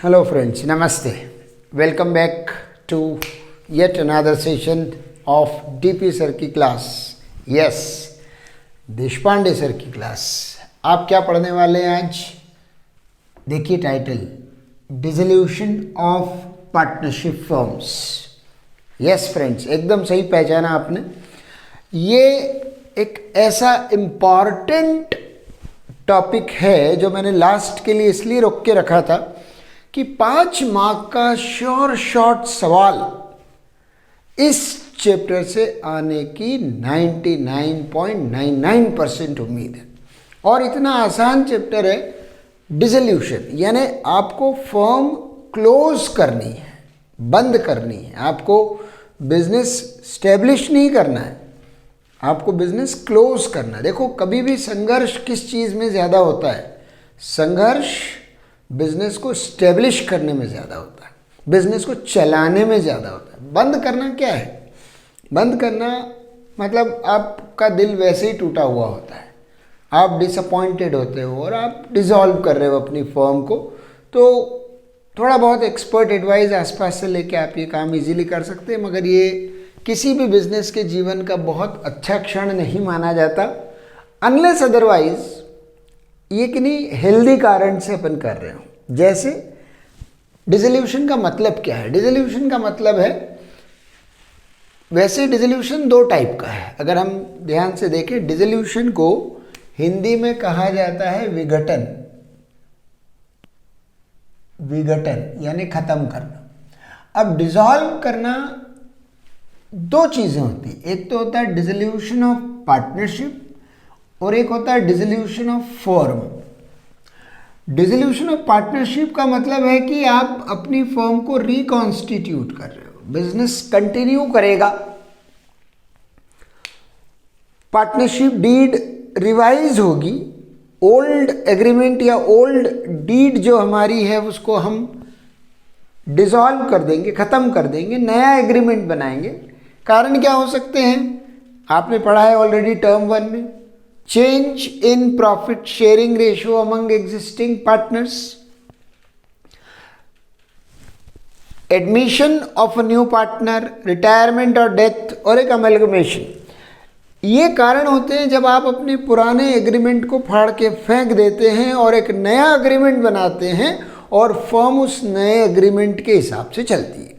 Hello friends, Namaste. Welcome back to yet another session of DP sir की class. Yes, Deshpande sir की class. आप क्या पढ़ने वाले हैं आज? देखिए title, dissolution of partnership firms. Yes friends, एकदम सही पहचाना आपने. ये एक ऐसा इम्पॉर्टेंट टॉपिक है जो मैंने लास्ट के लिए इसलिए रोक के रखा था कि 5 मार्क का श्योर शॉर्ट सवाल इस चैप्टर से आने की 99.99% उम्मीद है. और इतना आसान चैप्टर है डिसोल्यूशन, यानी आपको फर्म क्लोज करनी है, बंद करनी है. आपको बिजनेस स्टेब्लिश नहीं करना है, आपको बिजनेस क्लोज करना है. देखो, कभी भी संघर्ष किस चीज़ में ज़्यादा होता है? संघर्ष बिजनेस को स्टेब्लिश करने में ज़्यादा होता है, बिजनेस को चलाने में ज़्यादा होता है. बंद करना क्या है? बंद करना मतलब आपका दिल वैसे ही टूटा हुआ होता है, आप डिसअपॉइंटेड होते हो और आप डिसॉल्व कर रहे हो अपनी फर्म को. तो थोड़ा बहुत एक्सपर्ट एडवाइस आसपास से लेके आप ये काम इजीली कर सकते हैं, मगर ये किसी भी बिजनेस के जीवन का बहुत अच्छा क्षण नहीं माना जाता अनलेस अदरवाइज ये किन्हीं हेल्दी कारण से अपन कर रहे हो. जैसे डिसोल्यूशन का मतलब क्या है? डिसोल्यूशन का मतलब है, वैसे डिसोल्यूशन 2 टाइप का है. अगर हम ध्यान से देखें, डिसोल्यूशन को हिंदी में कहा जाता है विघटन. विघटन यानी खत्म करना. अब डिसॉल्व करना 2 चीज़ें होती है. एक तो होता है डिसोल्यूशन ऑफ पार्टनरशिप और एक होता है dissolution of firm. Dissolution of partnership का मतलब है कि आप अपनी फर्म को रिकॉन्स्टिट्यूट कर रहे हो, बिजनेस कंटिन्यू करेगा, पार्टनरशिप डीड रिवाइज होगी, ओल्ड एग्रीमेंट या ओल्ड डीड जो हमारी है उसको हम डिसॉल्व कर देंगे, ख़त्म कर देंगे, नया एग्रीमेंट बनाएंगे. कारण क्या हो सकते हैं? आपने पढ़ा है ऑलरेडी टर्म 1 में, change in profit sharing ratio among existing partners, admission of a new partner, retirement और डेथ और एक अमेलगमेशन. ये कारण होते हैं जब आप अपने पुराने एग्रीमेंट को फाड़ के फेंक देते हैं और एक नया एग्रीमेंट बनाते हैं और फर्म उस नए एग्रीमेंट के हिसाब से चलती है.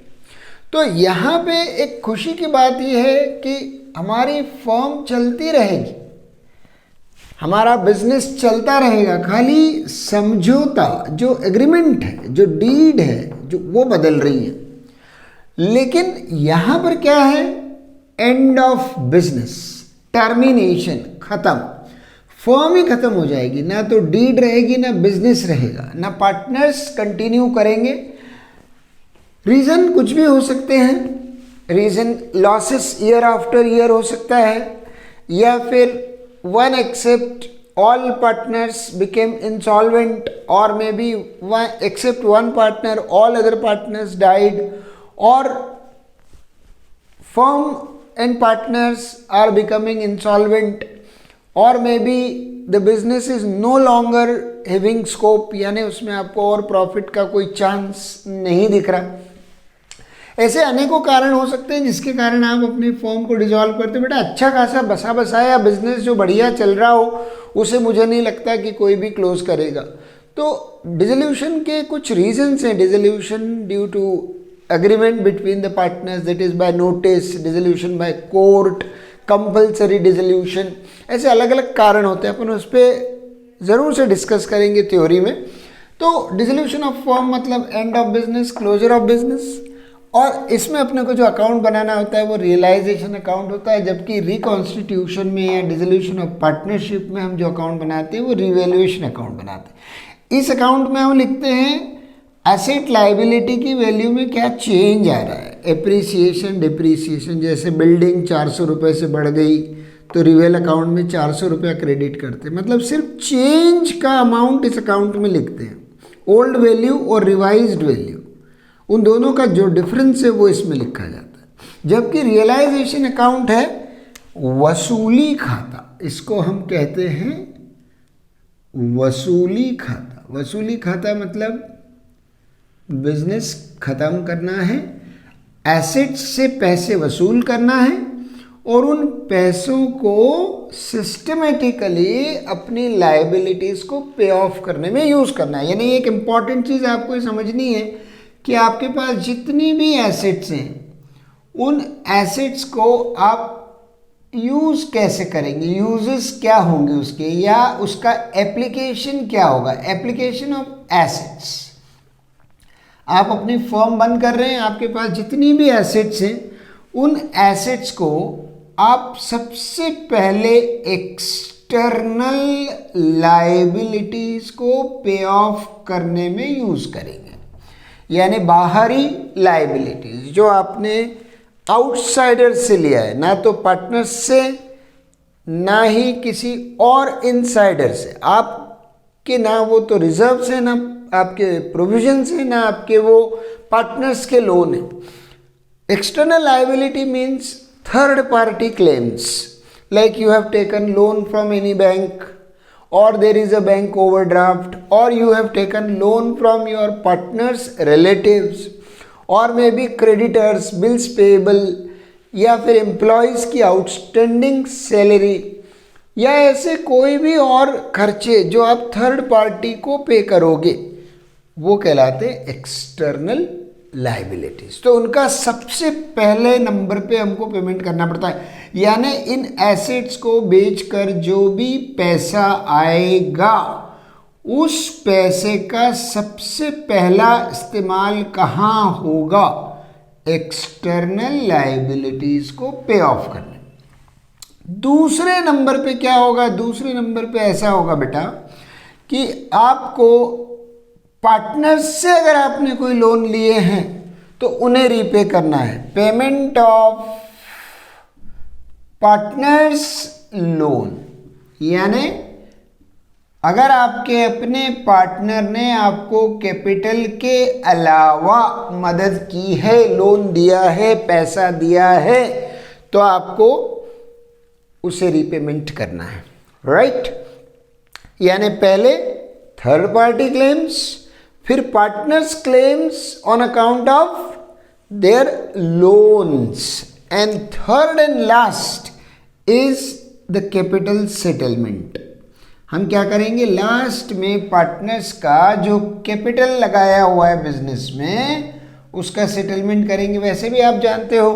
तो यहाँ पे एक खुशी की बात यह है कि हमारी फर्म चलती रहेगी, हमारा बिजनेस चलता रहेगा, खाली समझौता जो एग्रीमेंट है, जो डीड है, जो वो बदल रही है. लेकिन यहाँ पर क्या है? एंड ऑफ बिजनेस, टर्मिनेशन, खत्म. फर्म ही खत्म हो जाएगी, ना तो डीड रहेगी, ना बिजनेस रहेगा, ना पार्टनर्स कंटिन्यू करेंगे. रीज़न कुछ भी हो सकते हैं. Reason losses year after year हो सकता है, या फिर one except all partners became insolvent, or maybe one except one partner all other partners died, or firm and partners are becoming insolvent, or maybe the business is no longer having scope, यानी उसमें आपको और profit का कोई chance नहीं दिख रहा. ऐसे अनेकों कारण हो सकते हैं जिसके कारण आप अपनी फर्म को डिसॉल्व करते. बेटा अच्छा खासा बसा बसाया बिजनेस जो बढ़िया चल रहा हो उसे मुझे नहीं लगता कि कोई भी क्लोज करेगा. तो डिसोल्यूशन के कुछ रीजंस हैं. Dissolution due to agreement between the partners, that is by notice, dissolution by court, compulsory dissolution. ऐसे अलग अलग कारण होते हैं, अपन उस पर ज़रूर से डिस्कस करेंगे थ्योरी में. तो डिसोल्यूशन ऑफ फर्म मतलब end of business, closure of business. और इसमें अपने को जो अकाउंट बनाना होता है वो रियलाइजेशन अकाउंट होता है, जबकि रिकॉन्स्टिट्यूशन में या डिसोल्यूशन ऑफ पार्टनरशिप में हम जो अकाउंट बनाते हैं वो रिवैल्यूएशन अकाउंट बनाते हैं. इस अकाउंट में हम लिखते हैं एसेट लायबिलिटी की वैल्यू में क्या चेंज आ रहा है, एप्रिसिएशन, डिप्रिसिएशन. जैसे बिल्डिंग 400 रुपये से बढ़ गई तो रिवेल अकाउंट में 400 रुपया क्रेडिट करते हैं. मतलब सिर्फ चेंज का अमाउंट इस अकाउंट में लिखते हैं. ओल्ड वैल्यू और रिवाइज्ड वैल्यू, उन दोनों का जो डिफरेंस है वो इसमें लिखा जाता है. जबकि रियलाइजेशन अकाउंट है वसूली खाता, इसको हम कहते हैं वसूली खाता. वसूली खाता मतलब बिजनेस खत्म करना है, एसेट्स से पैसे वसूल करना है और उन पैसों को सिस्टमेटिकली अपनी लाइबिलिटीज को पे ऑफ करने में यूज करना है। यानी एक इंपॉर्टेंट चीज आपको समझनी है कि आपके पास जितनी भी एसेट्स हैं उन एसेट्स को आप यूज कैसे करेंगे, यूजेस क्या होंगे उसके, या उसका एप्लीकेशन क्या होगा, एप्लीकेशन ऑफ एसेट्स। आप अपनी फर्म बंद कर रहे हैं, आपके पास जितनी भी एसेट्स हैं उन एसेट्स को आप सबसे पहले एक्सटर्नल लायबिलिटीज को पे ऑफ करने में यूज करेंगे। यानी बाहरी लायबिलिटीज जो आपने आउटसाइडर से लिया है, ना तो पार्टनर्स से ना ही किसी और इनसाइडर से, आपके ना वो तो रिजर्व्स है, ना आपके प्रोविजंस है, ना आपके वो पार्टनर्स के लोन है। External liability means third party claims, like you have taken loan from any bank, or there is a bank overdraft, or you have taken loan from your partner's relatives, or maybe creditors, bills payable, या फिर employees की outstanding salary, या ऐसे कोई भी और खर्चे जो आप थर्ड पार्टी को पे करोगे, वो कहलाते हैं एक्सटर्नल लायबिलिटीज। तो उनका सबसे पहले नंबर पे हमको पेमेंट करना पड़ता है। यानी इन एसेट्स को बेचकर जो भी पैसा आएगा उस पैसे का सबसे पहला इस्तेमाल कहाँ होगा, एक्सटर्नल लायबिलिटीज को पे ऑफ करने। दूसरे नंबर पे क्या होगा, दूसरे नंबर पे ऐसा होगा बेटा कि आपको पार्टनर्स से अगर आपने कोई लोन लिए हैं तो उन्हें रीपे करना है। पेमेंट ऑफ पार्टनर्स लोन, यानी अगर आपके अपने पार्टनर ने आपको कैपिटल के अलावा मदद की है, लोन दिया है, पैसा दिया है, तो आपको उसे रीपेमेंट करना है, राइट। यानी पहले थर्ड पार्टी क्लेम्स, फिर partners claims on account of their loans, and third and last is the capital settlement. हम क्या करेंगे, लास्ट में पार्टनर्स का जो कैपिटल लगाया हुआ है बिजनेस में उसका सेटलमेंट करेंगे। वैसे भी आप जानते हो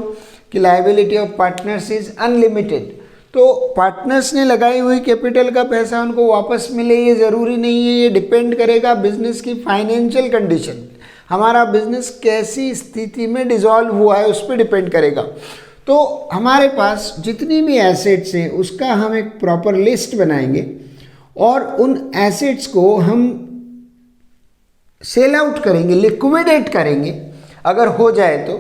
कि liability of partners is unlimited, तो पार्टनर्स ने लगाई हुई कैपिटल का पैसा उनको वापस मिले ये ज़रूरी नहीं है। ये डिपेंड करेगा बिजनेस की फाइनेंशियल कंडीशन, हमारा बिजनेस कैसी स्थिति में डिसॉल्व हुआ है उस पर डिपेंड करेगा। तो हमारे पास जितनी भी एसेट्स हैं उसका हम एक प्रॉपर लिस्ट बनाएंगे और उन एसेट्स को हम सेल आउट करेंगे, लिक्विडेट करेंगे अगर हो जाए तो,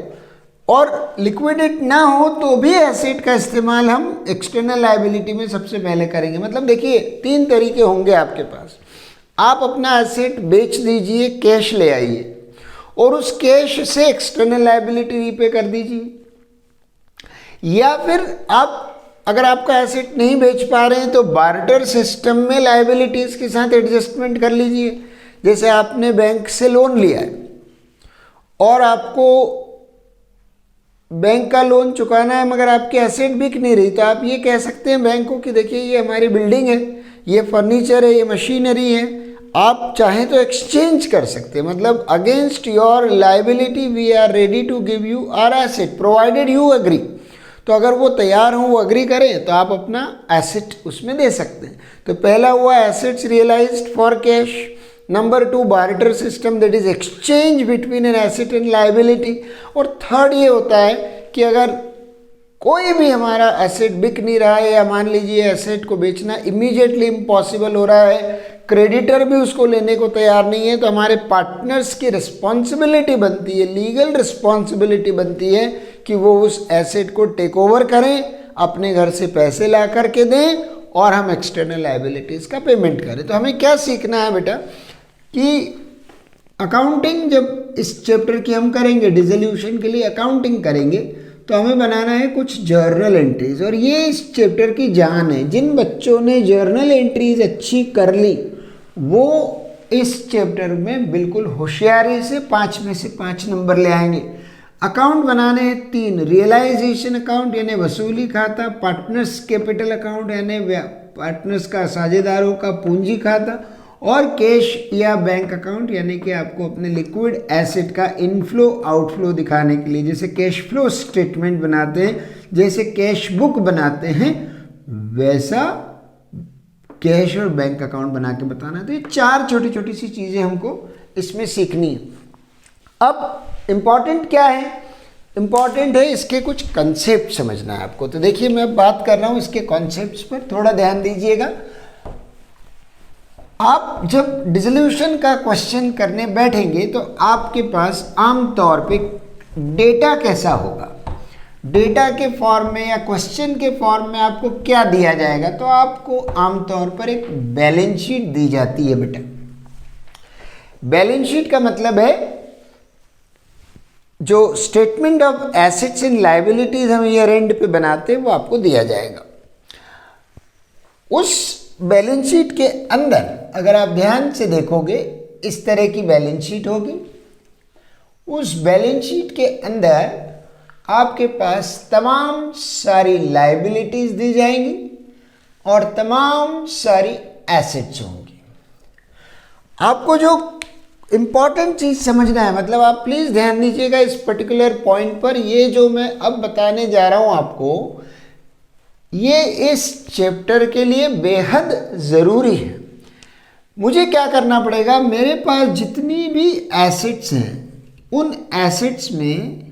और लिक्विडेट ना हो तो भी एसेट का इस्तेमाल हम एक्सटर्नल लायबिलिटी में सबसे पहले करेंगे। मतलब देखिए 3 तरीके होंगे आपके पास। आप अपना एसेट बेच दीजिए, कैश ले आइए और उस कैश से एक्सटर्नल लायबिलिटी रीपे कर दीजिए, या फिर आप अगर आपका एसेट नहीं बेच पा रहे हैं तो बार्टर सिस्टम में लायबिलिटीज के साथ एडजस्टमेंट कर लीजिए। जैसे आपने बैंक से लोन लिया है और आपको बैंक का लोन चुकाना है मगर आपकी एसेट बिक नहीं रही, तो आप ये कह सकते हैं बैंक को कि देखिए ये हमारी बिल्डिंग है, ये फर्नीचर है, ये मशीनरी है, आप चाहें तो एक्सचेंज कर सकते हैं। मतलब against your liability we are ready to give you our asset provided you agree. तो अगर वो तैयार हों, वो एग्री करें तो आप अपना एसेट उसमें दे सकते हैं। तो पहला हुआ assets realised for cash. Number 2 barter system, that is exchange between an asset and liability. और थर्ड ये होता है कि अगर कोई भी हमारा एसेट बिक नहीं रहा है, या मान लीजिए एसेट को बेचना इमीडिएटली इम्पॉसिबल हो रहा है, क्रेडिटर भी उसको लेने को तैयार नहीं है, तो हमारे पार्टनर्स की रिस्पॉन्सिबिलिटी बनती है, लीगल रिस्पॉन्सिबिलिटी बनती है कि वो उस एसेट को टेक ओवर करें, अपने घर से पैसे ला करके दें और हम एक्सटर्नल लायबिलिटीज़ का पेमेंट करें। तो हमें क्या सीखना है बेटा कि अकाउंटिंग जब इस चैप्टर की हम करेंगे, डिसोल्यूशन के लिए अकाउंटिंग करेंगे, तो हमें बनाना है कुछ जर्नल एंट्रीज, और ये इस चैप्टर की जान है। जिन बच्चों ने जर्नल एंट्रीज अच्छी कर ली वो इस चैप्टर में बिल्कुल होशियारी से 5 में से 5 नंबर ले आएंगे। अकाउंट बनाने हैं 3, रियलाइजेशन अकाउंट यानी वसूली खाता, पार्टनर्स कैपिटल अकाउंट यानी पार्टनर्स का साझेदारों का पूंजी खाता, और कैश या बैंक अकाउंट यानी कि आपको अपने लिक्विड एसेट का इनफ्लो आउटफ्लो दिखाने के लिए, जैसे कैश फ्लो स्टेटमेंट बनाते हैं, जैसे कैश बुक बनाते हैं, वैसा कैश और बैंक अकाउंट बना के बताना। तो ये 4 छोटी छोटी सी चीज़ें हमको इसमें सीखनी है। अब इम्पॉर्टेंट क्या है? इम्पॉर्टेंट है इसके कुछ कंसेप्ट समझना है आपको। तो देखिए मैं बात कर रहा हूँ इसके कॉन्सेप्ट्स पर, थोड़ा ध्यान दीजिएगा। आप जब डिसोल्यूशन का क्वेश्चन करने बैठेंगे तो आपके पास आमतौर पे डेटा कैसा होगा, डेटा के फॉर्म में या क्वेश्चन के फॉर्म में आपको क्या दिया जाएगा? तो आपको आमतौर पर एक बैलेंस शीट दी जाती है बेटा। बैलेंस शीट का मतलब है जो statement of assets and liabilities हम ईयर एंड पे बनाते हैं वो आपको दिया जाएगा। उस बैलेंस शीट के अंदर अगर आप ध्यान से देखोगे इस तरह की बैलेंस शीट होगी। उस बैलेंस शीट के अंदर आपके पास तमाम सारी लायबिलिटीज दी जाएंगी और तमाम सारी एसेट्स होंगी। आपको जो इंपॉर्टेंट चीज समझना है, मतलब आप प्लीज ध्यान दीजिएगा इस पर्टिकुलर पॉइंट पर, ये जो मैं अब बताने जा रहा हूं आपको, ये इस चैप्टर के लिए बेहद ज़रूरी है। मुझे क्या करना पड़ेगा, मेरे पास जितनी भी एसेट्स हैं उन एसेट्स में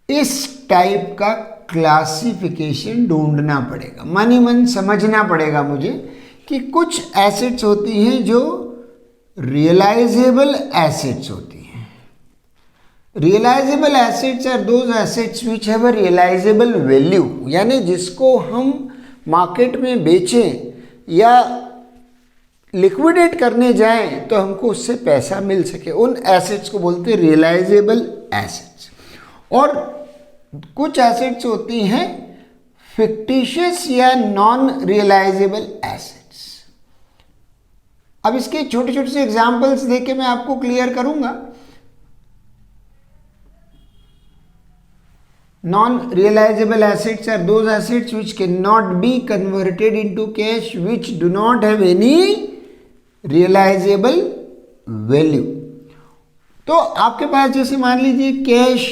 इस टाइप का क्लासिफिकेशन ढूंढना पड़ेगा, मन ही मन समझना पड़ेगा मुझे कि कुछ एसेट्स होती हैं जो रियलाइजेबल एसेट्स होती हैं। Realisable assets are those assets which have a realisable value, यानी जिसको हम मार्केट में बेचें या लिक्विडेट करने जाएं तो हमको उससे पैसा मिल सके, उन एसेट्स को बोलते हैं रियलाइजेबल एसेट्स। और कुछ एसेट्स होती हैं फिक्टिशियस या नॉन रियलाइजेबल एसेट्स। अब इसके छोटे छोटे से एग्जाम्पल्स देके मैं आपको क्लियर करूंगा। Non-realizable assets are those assets which cannot be converted into cash, which do not have any realizable value। तो आपके पास जैसे मान लीजिए कैश,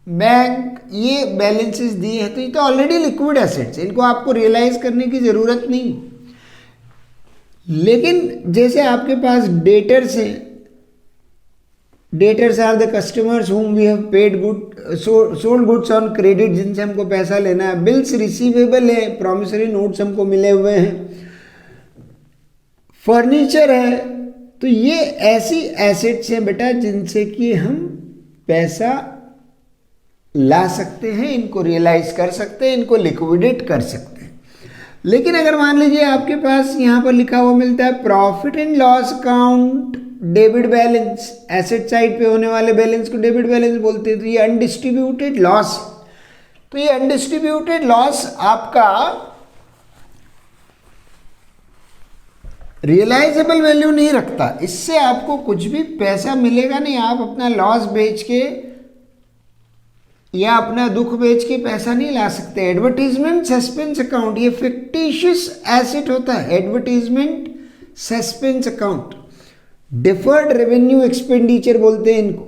बैंक, ये बैलेंसेस दिए हैं तो ये तो ऑलरेडी लिक्विड एसेट्स हैं, इनको आपको रियलाइज करने की ज़रूरत नहीं। लेकिन जैसे आपके पास डेटर्स हैं, debtors are the customers whom we have paid sold goods on credit, जिनसे हमको पैसा लेना है। बिल्स रिसीवेबल है, प्रॉमिसरी नोट्स हमको मिले हुए हैं, फर्नीचर है। तो ये ऐसी एसेट्स हैं बेटा जिनसे कि हम पैसा ला सकते हैं, इनको रियलाइज कर सकते हैं, इनको लिक्विडेट कर सकते हैं। लेकिन अगर मान लीजिए आपके पास यहाँ पर लिखा हुआ मिलता है profit and loss account, debit balance, asset side पे होने वाले बैलेंस को डेबिट बैलेंस बोलते हैं, तो ये अनडिस्ट्रीब्यूटेड लॉस। तो ये अनडिस्ट्रीब्यूटेड लॉस आपका रियलाइजेबल वैल्यू नहीं रखता, इससे आपको कुछ भी पैसा मिलेगा नहीं। आप अपना लॉस बेच के या अपना दुख बेच के पैसा नहीं ला सकते। एडवर्टीजमेंट सस्पेंस अकाउंट, ये फिक्टिशियस एसेट होता है, advertisement suspense account. Deferred revenue expenditure बोलते हैं इनको।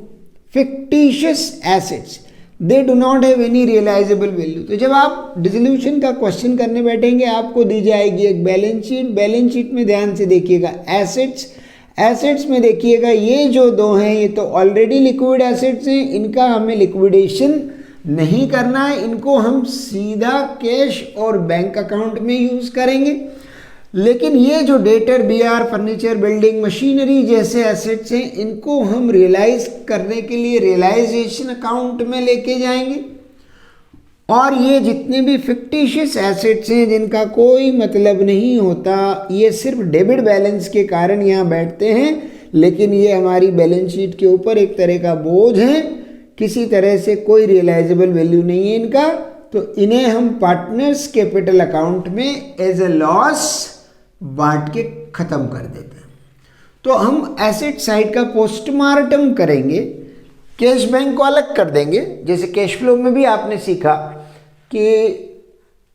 Fictitious assets, they do not have any realisable value. तो जब आप डिसोल्यूशन का क्वेश्चन करने बैठेंगे आपको दी जाएगी एक बैलेंस शीट। बैलेंस शीट में ध्यान से देखिएगा, एसेट्स, एसेट्स में देखिएगा ये जो दो हैं ये तो ऑलरेडी लिक्विड एसेट्स हैं, इनका हमें लिक्विडेशन नहीं करना है, इनको हम सीधा कैश और बैंक अकाउंट में यूज करेंगे। लेकिन ये जो debtor, BR, furniture, building, machinery जैसे एसेट्स हैं, इनको हम रियलाइज करने के लिए रियलाइजेशन अकाउंट में लेके जाएंगे। और ये जितने भी फिक्टिशियस एसेट्स हैं जिनका कोई मतलब नहीं होता, ये सिर्फ डेबिट बैलेंस के कारण यहाँ बैठते हैं, लेकिन ये हमारी बैलेंस शीट के ऊपर एक तरह का बोझ है, किसी तरह से कोई रियलाइजेबल वैल्यू नहीं है इनका। तो इन्हें हम पार्टनर्स कैपिटल अकाउंट में एज ए लॉस बांट के ख़त्म कर देते हैं। तो हम एसेट साइड का पोस्टमार्टम करेंगे, कैश बैंक को अलग कर देंगे। जैसे कैश फ्लो में भी आपने सीखा कि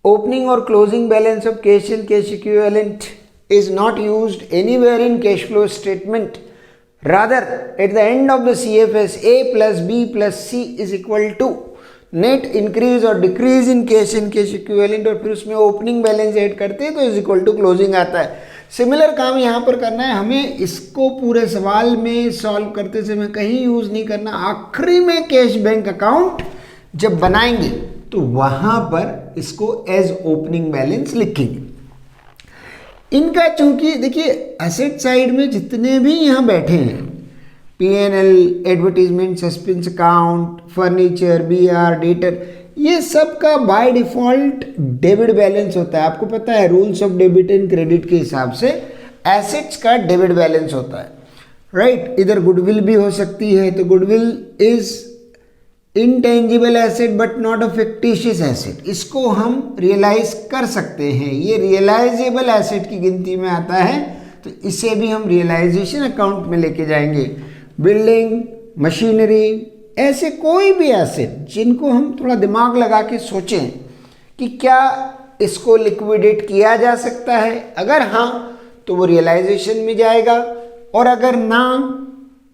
ओपनिंग और closing balance of cash and cash equivalent is not used anywhere in cash flow statement. Rather, at the end of the CFS, A plus B plus C is equal to net increase or decrease in cash and cash equivalent, और फिर उसमें opening balance add करते हैं तो is equal to closing आता है। Similar काम यहाँ पर करना है हमें। इसको पूरे सवाल में सॉल्व करते समय कहीं यूज नहीं करना। आखिरी में कैश बैंक अकाउंट जब बनाएंगे तो वहां पर इसको एज ओपनिंग बैलेंस लिखेंगे। इनका चूंकि देखिए एसेट साइड में जितने भी यहाँ बैठे हैं, P&L, advertisement, suspense account, furniture, BR, debtor, ये सब का बाय डिफॉल्ट डेबिट बैलेंस होता है। आपको पता है rules of debit and credit के हिसाब से एसेट्स का डेबिट बैलेंस होता है, राइट। इधर गुडविल भी हो सकती है, तो goodwill is intangible asset but not a fictitious asset, इसको हम रियलाइज कर सकते हैं। ये रियलाइजेबल एसेट की गिनती में आता है, तो इसे भी हम रियलाइजेशन अकाउंट में लेके जाएंगे। बिल्डिंग, मशीनरी, ऐसे कोई भी एसेट जिनको हम थोड़ा दिमाग लगा के सोचें कि क्या इसको लिक्विडेट किया जा सकता है, अगर हाँ तो वो रियलाइजेशन में जाएगा, और अगर ना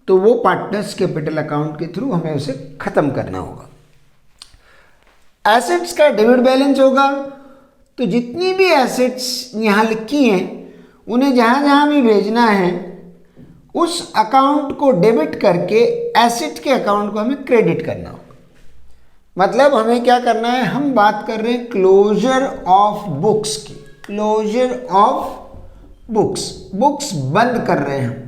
तो वो पार्टनर्स कैपिटल अकाउंट के थ्रू हमें उसे खत्म करना होगा। एसेट्स का डेबिट बैलेंस होगा, तो जितनी भी एसेट्स यहाँ लिखी हैं उन्हें जहाँ जहाँ भी भेजना है उस अकाउंट को डेबिट करके एसेट के अकाउंट को हमें क्रेडिट करना होगा। मतलब हमें क्या करना है, हम बात कर रहे हैं क्लोजर ऑफ बुक्स की। क्लोजर ऑफ बुक्स, बुक्स बंद कर रहे हैं हम।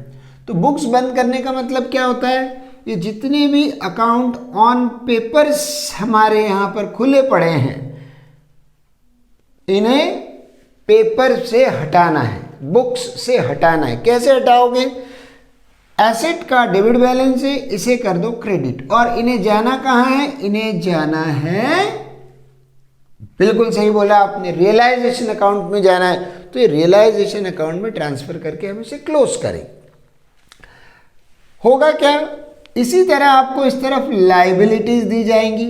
तो बुक्स बंद करने का मतलब क्या होता है, ये जितने भी अकाउंट ऑन पेपर्स हमारे यहाँ पर खुले पड़े हैं इन्हें पेपर से हटाना है, बुक्स से हटाना है। कैसे हटाओगे, एसेट का डेबिट बैलेंस है, इसे कर दो क्रेडिट, और इन्हें जाना कहाँ है, इन्हें जाना है, बिल्कुल सही बोला आपने, रियलाइजेशन अकाउंट में जाना है। तो ये रियलाइजेशन अकाउंट में ट्रांसफर करके हम इसे क्लोज करें। होगा क्या, इसी तरह आपको इस तरफ लाइबिलिटीज दी जाएंगी,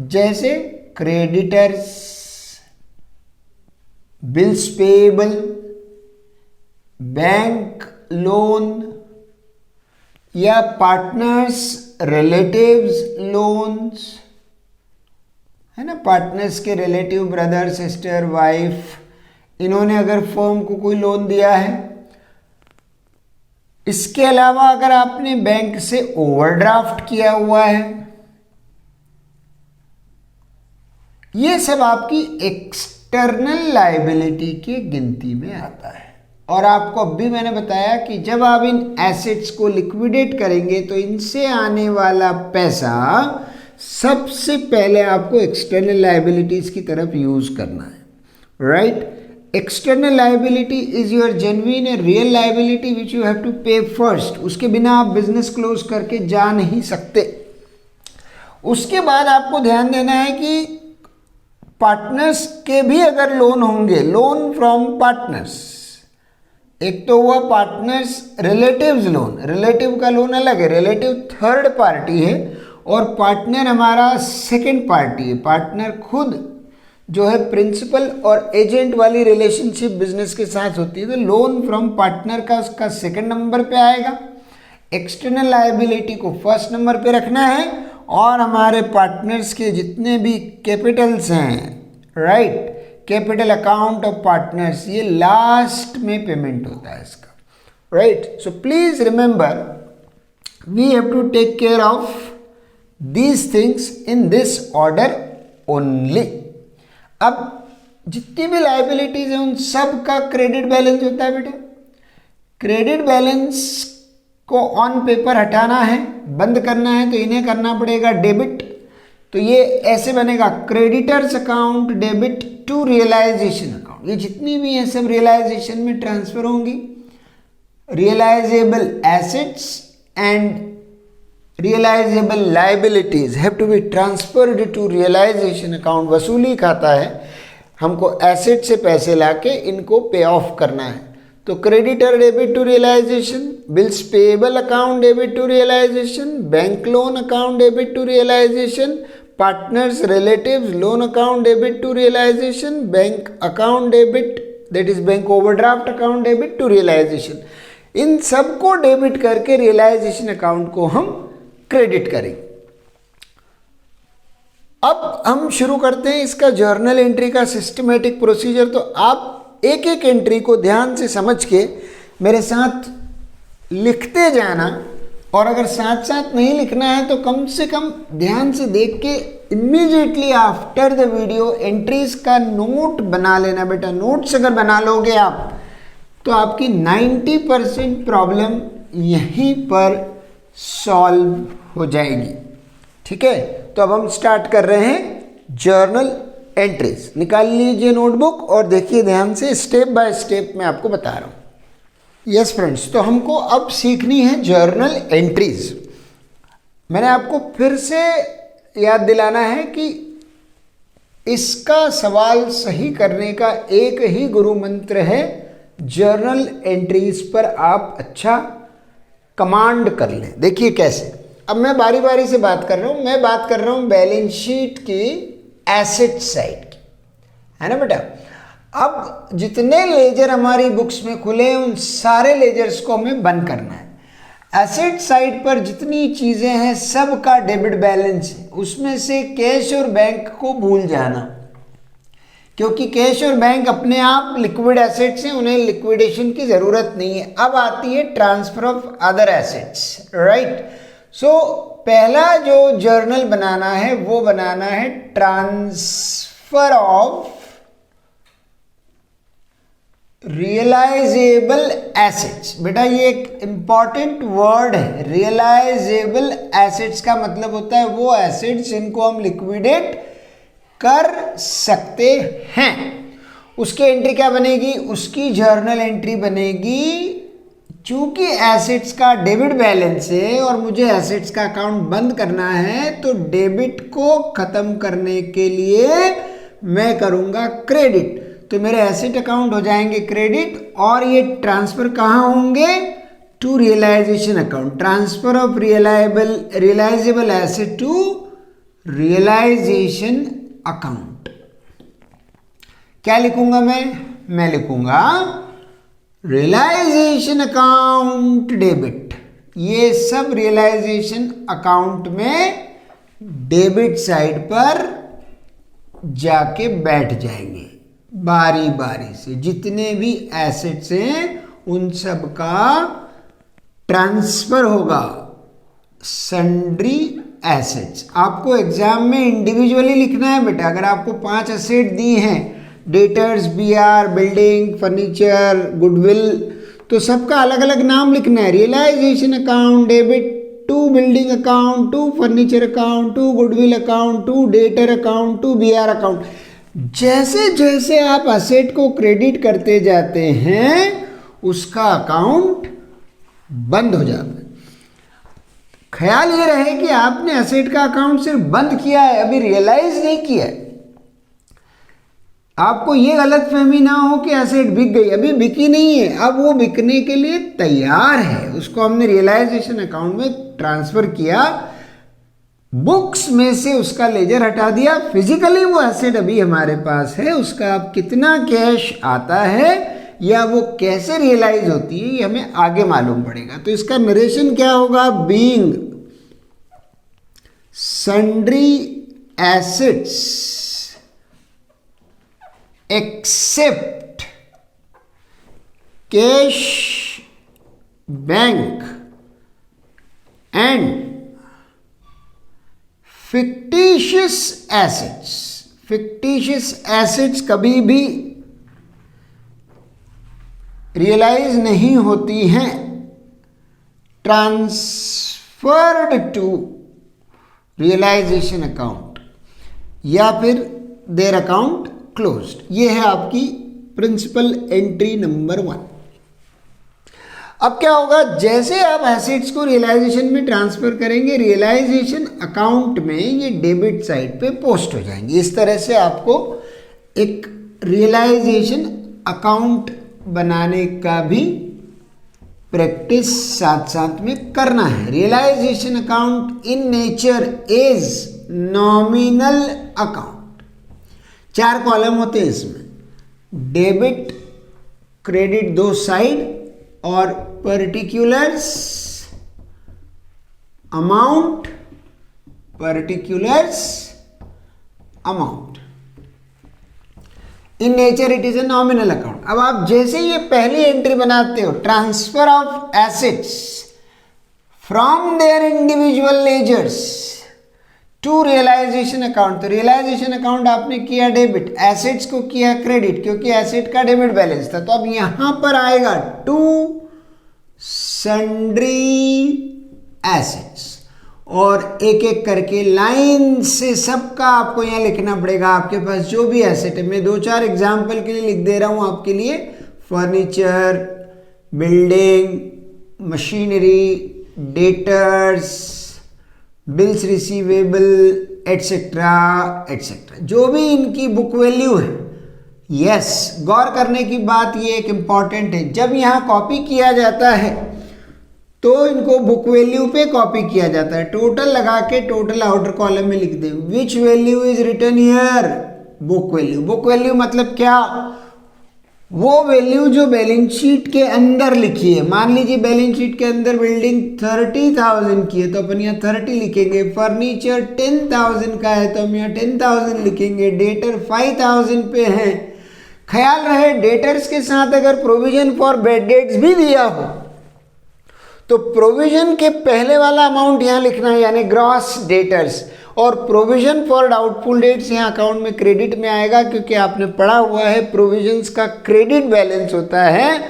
जैसे creditors, bills payable, bank loan या पार्टनर्स रिलेटिव्स लोन्स, है ना। पार्टनर्स के रिलेटिव, ब्रदर, सिस्टर, वाइफ, इन्होंने अगर फर्म को कोई लोन दिया है। इसके अलावा अगर आपने बैंक से ओवरड्राफ्ट किया हुआ है, ये सब आपकी एक्सटर्नल लायबिलिटी की गिनती में आता है। और आपको अब भी मैंने बताया कि जब आप इन एसेट्स को लिक्विडेट करेंगे तो इनसे आने वाला पैसा सबसे पहले आपको एक्सटर्नल लायबिलिटीज की तरफ यूज करना है, right. External liability is your genuine and real liability which you have to pay first. उसके बिना आप बिजनेस क्लोज करके जा नहीं सकते। उसके बाद आपको ध्यान देना है कि पार्टनर्स के भी अगर लोन होंगे, लोन फ्रॉम पार्टनर्स, एक तो हुआ पार्टनर्स रिलेटिव्स लोन, रिलेटिव का लोन अलग है, रिलेटिव थर्ड पार्टी है और पार्टनर हमारा सेकंड पार्टी है। पार्टनर खुद जो है प्रिंसिपल और एजेंट वाली रिलेशनशिप बिजनेस के साथ होती है, तो लोन फ्रॉम पार्टनर का उसका सेकंड नंबर पे आएगा। एक्सटर्नल लायबिलिटी को फर्स्ट नंबर पे रखना है, और हमारे पार्टनर्स के जितने भी कैपिटल्स हैं, right, capital account of partners, ये लास्ट में पेमेंट होता है इसका, right. So please remember we have to take care of these things in this order only. अब जितनी भी लायबिलिटीज हैं उन सब का क्रेडिट बैलेंस होता है बेटा। क्रेडिट बैलेंस को ऑन पेपर हटाना है, बंद करना है, तो इन्हें करना पड़ेगा डेबिट। तो ये ऐसे बनेगा creditors account debit to realisation account. ये जितनी भी हैं सब रियलाइजेशन में ट्रांसफर होंगी। Realisable assets and realisable liabilities have to be transferred to realisation account. वसूली खाता है, हमको एसेट से पैसे लाके इनको पे ऑफ करना है। तो creditor debit to realisation, bills payable account debit to realisation, bank loan account debit to realisation, partners relatives loan account debit to realisation, bank account debit that is bank overdraft account debit to realisation. इन सबको debit करके realisation account को हम credit करेंगे। अब हम शुरू करते हैं इसका जर्नल एंट्री का सिस्टमेटिक प्रोसीजर। तो आप एक एक एंट्री को ध्यान से समझ के मेरे साथ लिखते जाना, और अगर साथ साथ नहीं लिखना है तो कम से कम ध्यान से देख के immediately after the video entries का नोट बना लेना बेटा। नोट्स अगर बना लोगे आप तो आपकी 90% प्रॉब्लम यहीं पर सॉल्व हो जाएगी। ठीक है, तो अब हम स्टार्ट कर रहे हैं जर्नल एंट्रीज। निकाल लीजिए नोटबुक और देखिए ध्यान से, स्टेप बाय स्टेप मैं आपको बता रहा हूं। यस फ्रेंड्स, तो हमको अब सीखनी है जर्नल एंट्रीज। मैंने आपको फिर से याद दिलाना है कि इसका सवाल सही करने का एक ही गुरु मंत्र है, जर्नल एंट्रीज पर आप अच्छा कमांड कर लें। देखिए कैसे, अब मैं बारी बारी से बात कर रहा हूं। मैं बात कर रहा हूं बैलेंस शीट की एसेट साइड की, है ना बेटा। अब जितने लेजर हमारी बुक्स में खुले हैं उन सारे लेजर्स को हमें बंद करना है। एसेट साइड पर जितनी चीजें हैं सब का डेबिट बैलेंस है, उसमें से कैश और बैंक को भूल जाना, क्योंकि कैश और बैंक अपने आप लिक्विड एसेट्स हैं, उन्हें लिक्विडेशन की जरूरत नहीं है। अब आती है transfer of other assets, right. So पहला जो जर्नल बनाना है वो बनाना है ट्रांसफर ऑफ रियलाइजेबल एसेट्स। बेटा ये एक इंपॉर्टेंट वर्ड है। रियलाइजेबल एसेट्स का मतलब होता है वो एसेट्स जिनको हम लिक्विडेट कर सकते हैं। उसकी एंट्री क्या बनेगी, उसकी जर्नल एंट्री बनेगी। चूंकि एसेट्स का डेबिट बैलेंस है और मुझे एसेट्स का अकाउंट बंद करना है, तो डेबिट को खत्म करने के लिए मैं करूंगा क्रेडिट। तो मेरे एसेट अकाउंट हो जाएंगे क्रेडिट, और ये ट्रांसफर कहाँ होंगे, to realisation account. Transfer of realisable asset to realisation account. क्या लिखूंगा मैं लिखूंगा रियलाइजेशन अकाउंट डेबिट। ये सब रियलाइजेशन अकाउंट में डेबिट साइड पर जाके बैठ जाएंगे बारी बारी से। जितने भी एसेट्स हैं उन सब का ट्रांसफर होगा। सन्ड्री एसेट्स आपको एग्जाम में इंडिविजुअली लिखना है बेटा। अगर आपको 5 एसेट दी हैं, debtors, BR, building, furniture, goodwill, तो सबका अलग अलग नाम लिखना है। Realisation account debit to building account, to furniture account, to goodwill account, to debtor account, to BR account. जैसे जैसे आप एसेट को क्रेडिट करते जाते हैं उसका अकाउंट बंद हो जाता है। ख्याल ये रहे कि आपने एसेट का अकाउंट सिर्फ बंद किया है, अभी रियलाइज नहीं किया है। आपको ये गलतफहमी ना हो कि एसेट बिक गई, अभी बिकी नहीं है, अब वो बिकने के लिए तैयार है। उसको हमने रियलाइजेशन अकाउंट में ट्रांसफर किया, बुक्स में से उसका लेजर हटा दिया, फिजिकली वो एसेट अभी हमारे पास है। उसका अब कितना कैश आता है या वो कैसे रियलाइज होती है ये हमें आगे मालूम पड़ेगा। तो इसका नरेशन क्या होगा, being sundry assets except cash, bank and fictitious assets. Fictitious assets कभी भी रियलाइज नहीं होती हैं। ट्रांसफर्ड टू रियलाइजेशन अकाउंट या फिर देयर अकाउंट क्लोज्ड। ये है आपकी प्रिंसिपल एंट्री नंबर 1। अब क्या होगा, जैसे आप एसेट्स को रियलाइजेशन में ट्रांसफर करेंगे, रियलाइजेशन अकाउंट में ये डेबिट साइड पे पोस्ट हो जाएंगे। इस तरह से आपको एक रियलाइजेशन अकाउंट बनाने का भी प्रैक्टिस साथ साथ में करना है। Realisation account in nature is nominal account. 4 column होते हैं इसमें, डेबिट क्रेडिट दो साइड और particulars amount in nature it is a nominal account. अब आप जैसे ये पहली एंट्री बनाते हो, transfer of assets from their individual ledgers to realisation account, तो रियलाइजेशन अकाउंट आपने किया डेबिट, एसेट्स को किया क्रेडिट क्योंकि एसेट का डेबिट बैलेंस था। तो अब यहां पर आएगा टू सन्ड्री एसेट्स, और एक एक करके लाइन से सबका आपको यहाँ लिखना पड़ेगा। आपके पास जो भी एसेट है, मैं 2-4 एग्जाम्पल के लिए लिख दे रहा हूँ आपके लिए, furniture, building, machinery, debtors, bills receivable, etcetera etcetera, जो भी इनकी बुक वैल्यू है। यस, गौर करने की बात ये एक इम्पॉर्टेंट है, जब यहाँ कॉपी किया जाता है तो इनको बुक वैल्यू पे कॉपी किया जाता है। टोटल लगा के टोटल आउटर कॉलम में लिख दें, which value is written here, book value. Book value मतलब क्या, वो वैल्यू जो बैलेंस शीट के अंदर लिखी है। मान लीजिए बैलेंस शीट के अंदर बिल्डिंग 30,000 की है तो अपन यहाँ 30 लिखेंगे, फर्नीचर 10,000 का है तो हम यहाँ 10,000 लिखेंगे, डेटर 5,000 पे है। ख्याल रहे डेटर्स के साथ अगर प्रोविजन फॉर बैड डेट्स भी दिया हो तो प्रोविजन के पहले वाला अमाउंट यहाँ लिखना है, यानी ग्रॉस डेटर्स, और प्रोविजन फॉर डाउटफुल डेट्स यहाँ अकाउंट में क्रेडिट में आएगा, क्योंकि आपने पढ़ा हुआ है प्रोविजंस का क्रेडिट बैलेंस होता है,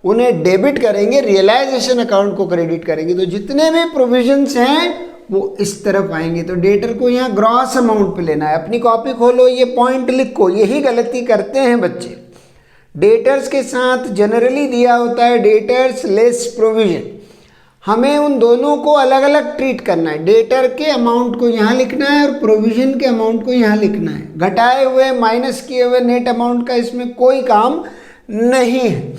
उन्हें डेबिट करेंगे, रियलाइजेशन अकाउंट को क्रेडिट करेंगे। तो जितने भी प्रोविजंस हैं वो इस तरफ आएंगे। तो डेटर को यहाँ ग्रॉस अमाउंट पे लेना है। अपनी कॉपी खोलो, ये पॉइंट लिखो, यही गलती करते हैं बच्चे। डेटर्स के साथ जनरली दिया होता है डेटर्स लेस प्रोविजन, हमें उन दोनों को अलग अलग ट्रीट करना है। डेटर के अमाउंट को यहाँ लिखना है और प्रोविजन के अमाउंट को यहाँ लिखना है। घटाए हुए माइनस किए हुए नेट अमाउंट का इसमें कोई काम नहीं है।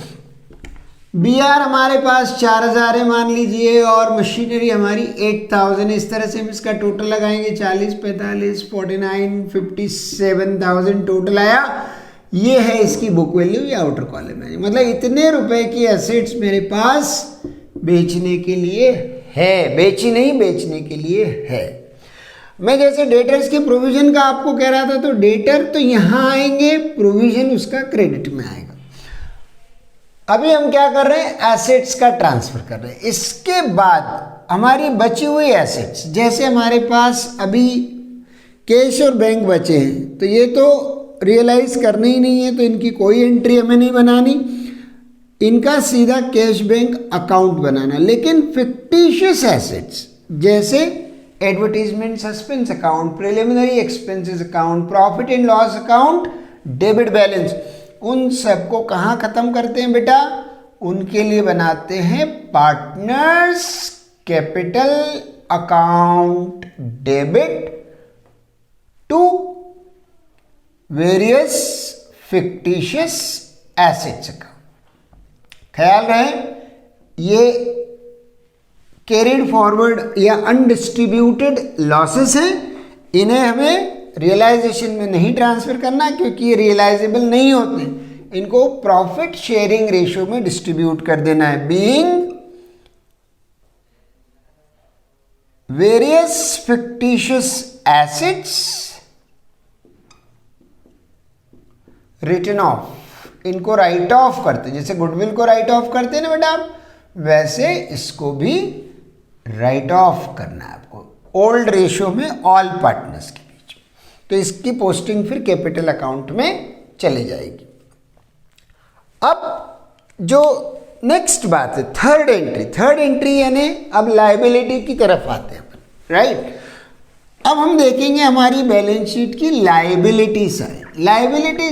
बीआर हमारे पास 4,000 है मान लीजिए, और मशीनरी हमारी 8,000। इस तरह से हम इसका टोटल लगाएंगे, 40, 45, 49, 57,000 टोटल आया। ये है इसकी बुक वैल्यू या आउटर कॉलम है, मतलब इतने रुपए की एसेट्स मेरे पास बेचने के लिए है, बेची नहीं बेचने के लिए है। मैं जैसे डेटर्स के प्रोविजन का आपको कह रहा था, तो डेटर तो यहाँ आएंगे, प्रोविजन उसका क्रेडिट में आएगा। अभी हम क्या कर रहे हैं, एसेट्स का ट्रांसफर कर रहे हैं। इसके बाद हमारी बची हुई एसेट्स, जैसे हमारे पास अभी कैश और बैंक बचे हैं, तो ये तो रियलाइज करने ही नहीं है, तो इनकी कोई एंट्री हमें नहीं बनानी, इनका सीधा कैश बैंक अकाउंट बनाना। लेकिन फिक्टिशियस एसेट्स जैसे advertisement suspense account, preliminary expenses account, profit and loss account, debit balance, उन सबको कहाँ खत्म करते हैं बेटा, उनके लिए बनाते हैं partners capital account debit to various fictitious assets account. ख्याल रहे ये कैरिड फॉरवर्ड या अनडिस्ट्रीब्यूटेड लॉसेस हैं, इन्हें हमें रियलाइजेशन में नहीं ट्रांसफर करना, क्योंकि ये रियलाइजेबल नहीं होते। इनको प्रॉफिट शेयरिंग रेशियो में डिस्ट्रीब्यूट कर देना है। Being various fictitious assets written off, इनको राइट ऑफ करते, जैसे गुडविल को राइट ऑफ करते हैं ना बेटा आप, वैसे इसको भी राइट ऑफ करना है आपको, ओल्ड रेशियो में ऑल पार्टनर्स के बीच। तो इसकी पोस्टिंग फिर कैपिटल अकाउंट में चली जाएगी। अब जो नेक्स्ट बात है थर्ड एंट्री यानी अब लायबिलिटी की तरफ आते हैं अपन, राइट। अब हम देखेंगे हमारी बैलेंस शीट की लायबिलिटी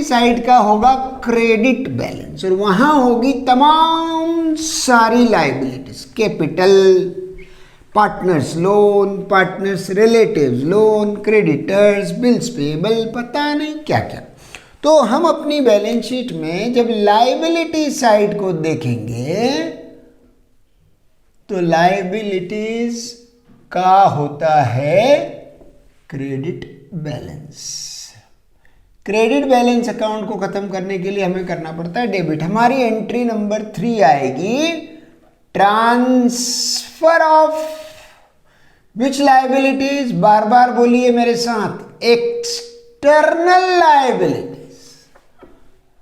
साइड का होगा क्रेडिट बैलेंस, और वहां होगी तमाम सारी liabilities, capital, partners loan, partners relatives loan, creditors, bills payable, पता नहीं क्या क्या। तो हम अपनी बैलेंस शीट में जब लायबिलिटी साइड को देखेंगे तो लायबिलिटीज का होता है credit balance. Credit balance account को खत्म करने के लिए हमें करना पड़ता है डेबिट। हमारी एंट्री नंबर 3 आएगी ट्रांसफर ऑफ विच लायबिलिटीज, बार बार बोलिए मेरे साथ, external liabilities,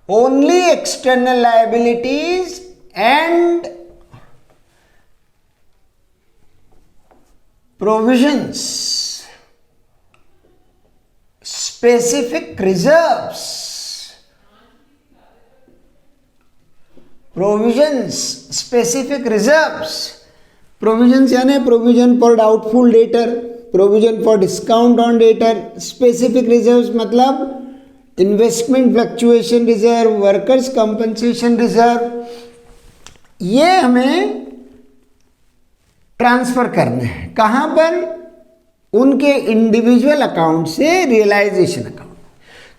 only external liabilities and provisions, specific reserves, provisions, specific reserves, provisions यानी provision for doubtful debtor, provision for discount on debtor, specific reserves मतलब investment fluctuation reserve, workers compensation reserve, ये हमें transfer करने हैं। कहाँ पर? उनके individual account से रियलाइजेशन अकाउंट।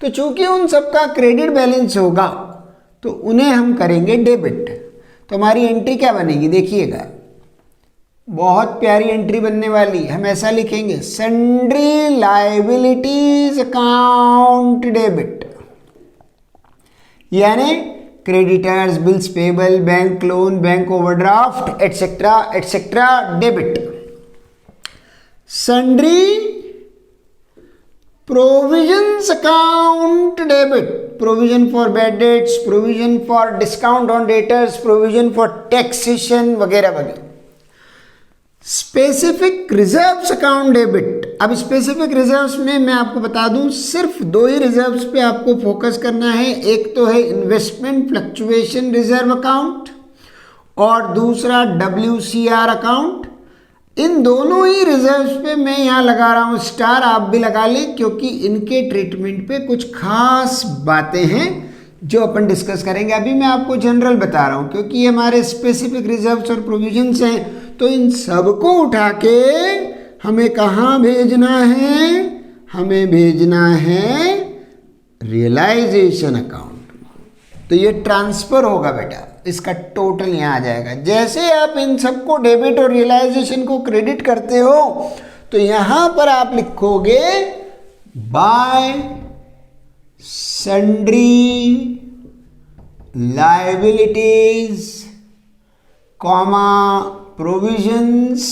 तो चूंकि उन सबका क्रेडिट बैलेंस होगा तो उन्हें हम करेंगे डेबिट। तो हमारी एंट्री क्या बनेगी देखिएगा, बहुत प्यारी एंट्री बनने वाली। हम ऐसा लिखेंगे सन्ड्री लायबिलिटीज अकाउंट डेबिट, यानी creditors, bills payable, bank loan, bank overdraft etcetera etcetera debit. Sundry provisions account debit, provision for bad debts, provision for discount on debtors, provision for taxation वगैरह वगैरह। Specific reserves account debit. अब specific reserves में मैं आपको बता दूं सिर्फ 2 ही reserves पे आपको फोकस करना है। एक तो है इन्वेस्टमेंट फ्लक्चुएशन रिजर्व अकाउंट और दूसरा WCR अकाउंट। इन दोनों ही रिजर्व्स पे मैं यहाँ लगा रहा हूँ स्टार, आप भी लगा लें, क्योंकि इनके ट्रीटमेंट पे कुछ खास बातें हैं जो अपन डिस्कस करेंगे। अभी मैं आपको जनरल बता रहा हूँ क्योंकि ये हमारे स्पेसिफिक रिजर्व्स और प्रोविजंस हैं। तो इन सबको उठा के हमें कहाँ भेजना है? हमें भेजना है रियलाइजेशन अकाउंट। तो ये ट्रांसफर होगा बेटा, इसका टोटल यहाँ आ जाएगा। जैसे आप इन सबको डेबिट और रियलाइजेशन को क्रेडिट करते हो तो यहाँ पर आप लिखोगे bye sundry liabilities comma provisions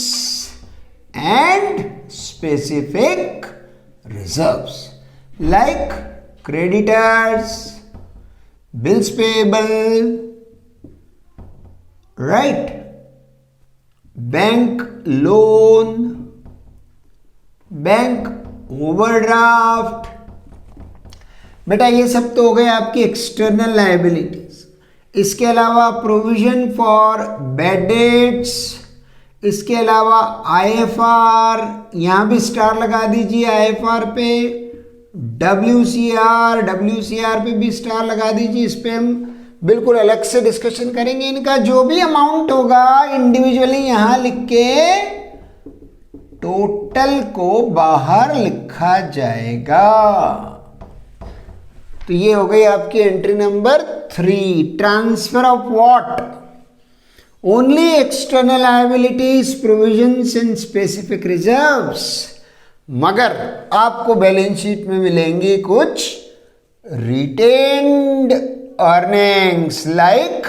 and specific reserves like creditors, bills payable, right, bank loan, bank overdraft. बेटा ये सब तो हो गए आपकी एक्सटर्नल लायबिलिटीज। इसके अलावा प्रोविजन फॉर बैड डेट्स, इसके अलावा IFR, यहाँ भी स्टार लगा दीजिए IFR पे, WCR पे भी स्टार लगा दीजिए। इस पे हम बिल्कुल अलग से डिस्कशन करेंगे। इनका जो भी अमाउंट होगा इंडिविजुअली यहाँ लिख के टोटल को बाहर लिखा जाएगा। तो ये हो गई आपकी entry number 3, transfer of what? Only external liabilities, provisions and specific reserves. मगर आपको बैलेंस शीट में मिलेंगी कुछ रिटेन्ड अर्निंग्स लाइक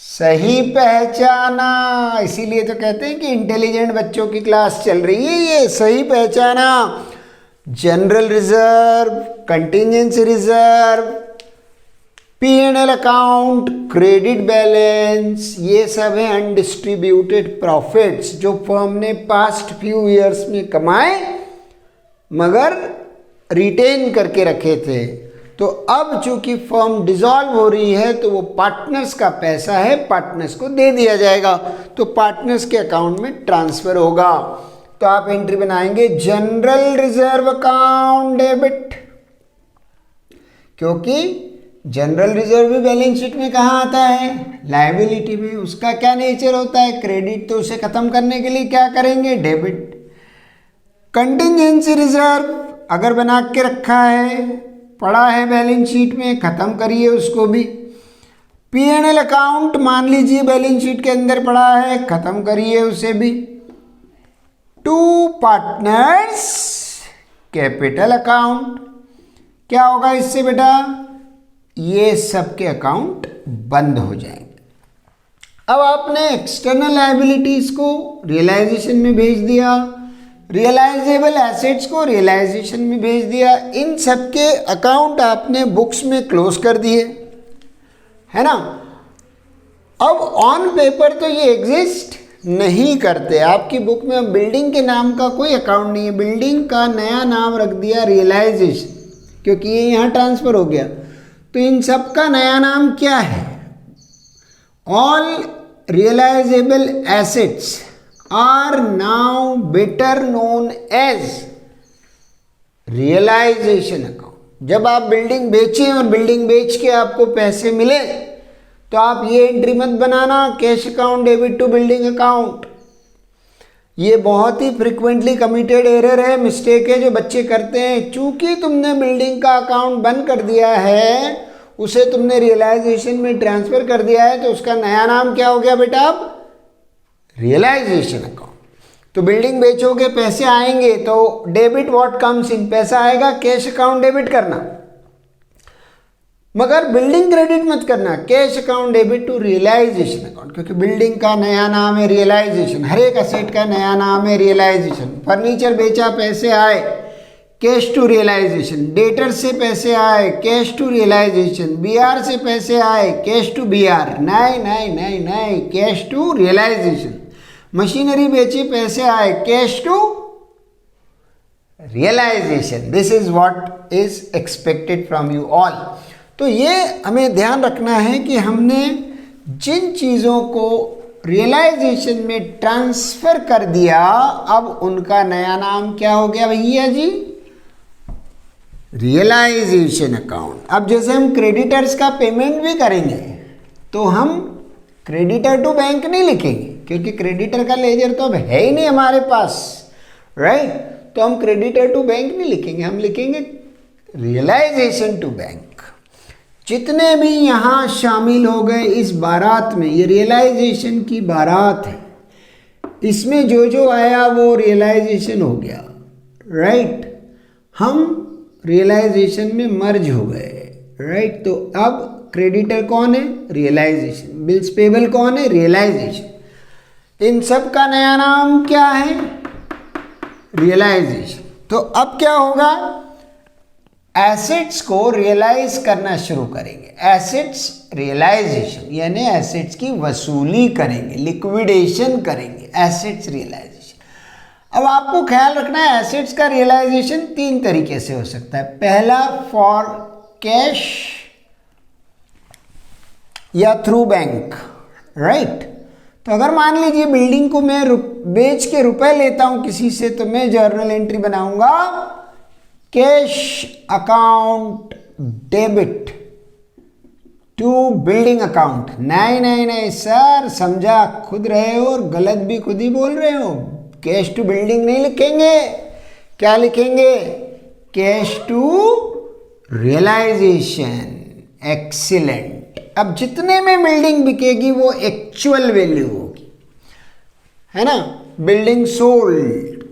सही पहचाना। इसीलिए तो कहते हैं कि इंटेलिजेंट बच्चों की क्लास चल रही है। ये सही पहचाना, general reserve, contingency reserve, P&L account, credit balance, ये सब है अनडिस्ट्रीब्यूटेड प्रॉफिट्स जो फर्म ने पास्ट फ्यू ईयर्स में कमाए मगर रिटेन करके रखे थे। तो अब चूंकि फर्म डिसॉल्व हो रही है तो वो पार्टनर्स का पैसा है, पार्टनर्स को दे दिया जाएगा, तो पार्टनर्स के अकाउंट में ट्रांसफर होगा। तो आप एंट्री बनाएंगे जनरल रिजर्व अकाउंट डेबिट, क्योंकि जनरल रिजर्व भी बैलेंस शीट में कहाँ आता है? लायबिलिटी में। उसका क्या नेचर होता है? क्रेडिट। तो उसे खत्म करने के लिए क्या करेंगे? डेबिट। कंटिजेंसी रिजर्व अगर बना के रखा है पड़ा है बैलेंस शीट में, खत्म करिए उसको भी। P&L अकाउंट मान लीजिए बैलेंस शीट के अंदर पड़ा है, खत्म करिए उसे भी। टू पार्टनर्स कैपिटल अकाउंट, क्या होगा इससे बेटा, ये सबके अकाउंट बंद हो जाएंगे। अब आपने एक्सटर्नल लायबिलिटीज को रियलाइजेशन में भेज दिया, रियलाइजेबल एसेट्स को रियलाइजेशन में भेज दिया, इन सबके अकाउंट आपने बुक्स में क्लोज कर दिए, है ना। अब ऑन पेपर तो ये एग्जिस्ट नहीं करते, आपकी बुक में बिल्डिंग के नाम का कोई अकाउंट नहीं है, बिल्डिंग का नया नाम रख दिया रियलाइजेशन, क्योंकि ये यहाँ ट्रांसफर हो गया। तो इन सब का नया नाम क्या है, all realisable assets are now better known as realisation account. जब आप बिल्डिंग बेचें और बिल्डिंग बेच के आपको पैसे मिले तो आप ये एंट्री मत बनाना cash account debit to building account. ये बहुत ही फ्रिक्वेंटली कमिटेड एरर है, मिस्टेक है जो बच्चे करते हैं। चूंकि तुमने बिल्डिंग का अकाउंट बंद कर दिया है, उसे तुमने रियलाइजेशन में ट्रांसफर कर दिया है, तो उसका नया नाम क्या हो गया बेटा, अब रियलाइजेशन अकाउंट। तो बिल्डिंग बेचोगे, पैसे आएंगे, तो डेबिट व्हाट कम्स इन, पैसा आएगा, कैश अकाउंट डेबिट करना, मगर बिल्डिंग क्रेडिट मत करना, cash account debit to realisation account, क्योंकि बिल्डिंग का नया नाम है रियलाइजेशन, हर एक असेट का नया नाम है रियलाइजेशन। फर्नीचर बेचा, पैसे आए, कैश टू रियलाइजेशन। डेटर से पैसे आए, कैश टू रियलाइजेशन। बीआर से पैसे आए, कैश टू बीआर। नहीं नहीं नहीं नहीं, कैश टू रियलाइजेशन। मशीनरी बेची, पैसे आए, cash to realisation. This is what is expected from you all. तो ये हमें ध्यान रखना है कि हमने जिन चीज़ों को रियलाइजेशन में ट्रांसफर कर दिया, अब उनका नया नाम क्या हो गया भैया जी, रियलाइजेशन अकाउंट। अब जैसे हम क्रेडिटर्स का पेमेंट भी करेंगे तो हम क्रेडिटर टू बैंक नहीं लिखेंगे, क्योंकि क्रेडिटर का लेजर तो अब है ही नहीं हमारे पास, राइट। तो हम क्रेडिटर टू बैंक नहीं लिखेंगे, हम लिखेंगे रियलाइजेशन टू बैंक। जितने भी यहाँ शामिल हो गए इस बारात में, ये रियलाइजेशन की बारात है, इसमें जो जो आया वो रियलाइजेशन हो गया, राइट। हम रियलाइजेशन में मर्ज हो गए, राइट। तो अब क्रेडिटर कौन है, रियलाइजेशन। बिल्स पेबल कौन है, रियलाइजेशन। इन सब का नया नाम क्या है, रियलाइजेशन। तो अब क्या होगा, एसेट्स को रियलाइज करना शुरू करेंगे, एसेट्स रियलाइजेशन, यानी एसेट्स की वसूली करेंगे, लिक्विडेशन करेंगे, एसेट्स रियलाइजेशन। अब आपको ख्याल रखना है, एसेट्स का रियलाइजेशन तीन तरीके से हो सकता है। पहला फॉर कैश या थ्रू बैंक, राइट। तो अगर मान लीजिए बिल्डिंग को मैं बेच के रुपए लेता हूं किसी से, तो मैं जर्नल एंट्री बनाऊंगा cash account debit to building account. नहीं नहीं नहीं सर, समझा खुद रहे हो और गलत भी खुद ही बोल रहे हो। कैश टू बिल्डिंग नहीं लिखेंगे, क्या लिखेंगे, कैश टू रियलाइजेशन। एक्सीलेंट। अब जितने में बिल्डिंग बिकेगी वो एक्चुअल वैल्यू होगी, है ना। बिल्डिंग सोल्ड,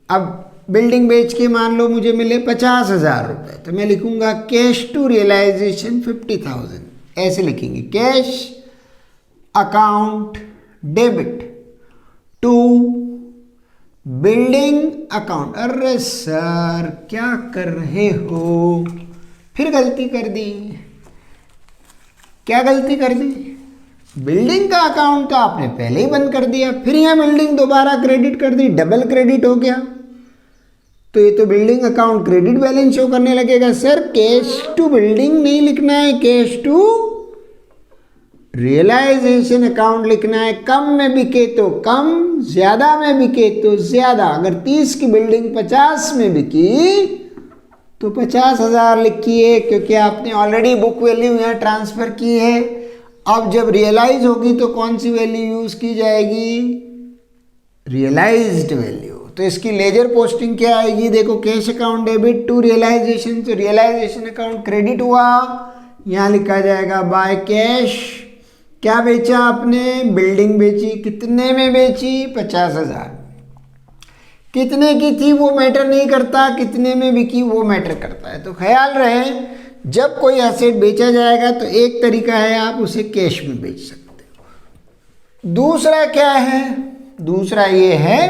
अब बिल्डिंग बेच के मान लो मुझे मिले 50,000 रुपये, तो मैं लिखूंगा कैश टू रियलाइजेशन 50,000, ऐसे लिखेंगे। Cash account debit to building account. अरे सर क्या कर रहे हो, फिर गलती कर दी। क्या गलती कर दी, बिल्डिंग का अकाउंट तो आपने पहले ही बंद कर दिया, फिर यहाँ बिल्डिंग दोबारा क्रेडिट कर दी, डबल क्रेडिट हो गया। तो ये तो building account credit balance show करने लगेगा। सर कैश टू बिल्डिंग नहीं लिखना है, कैश टू रियलाइजेशन अकाउंट लिखना है। कम में बिके तो कम, ज्यादा में बिके तो ज्यादा। अगर 30 की बिल्डिंग 50 में बिकी तो 50,000 लिखिए, क्योंकि आपने ऑलरेडी बुक वैल्यू यहाँ ट्रांसफर की है। अब जब रियलाइज होगी तो कौन सी वैल्यू यूज की जाएगी, रियलाइज्ड वैल्यू। तो इसकी लेजर पोस्टिंग क्या आएगी, देखो cash account debit to realisation, तो रियलाइजेशन अकाउंट क्रेडिट हुआ, यहाँ लिखा जाएगा बाय कैश। क्या बेचा आपने, बिल्डिंग बेची, कितने में बेची, 50,000। कितने की थी वो मैटर नहीं करता, कितने में बिकी वो मैटर करता है। तो ख्याल रहे जब कोई एसेट बेचा जाएगा तो एक तरीका है आप उसे कैश में बेच सकते हो। दूसरा क्या है, दूसरा ये है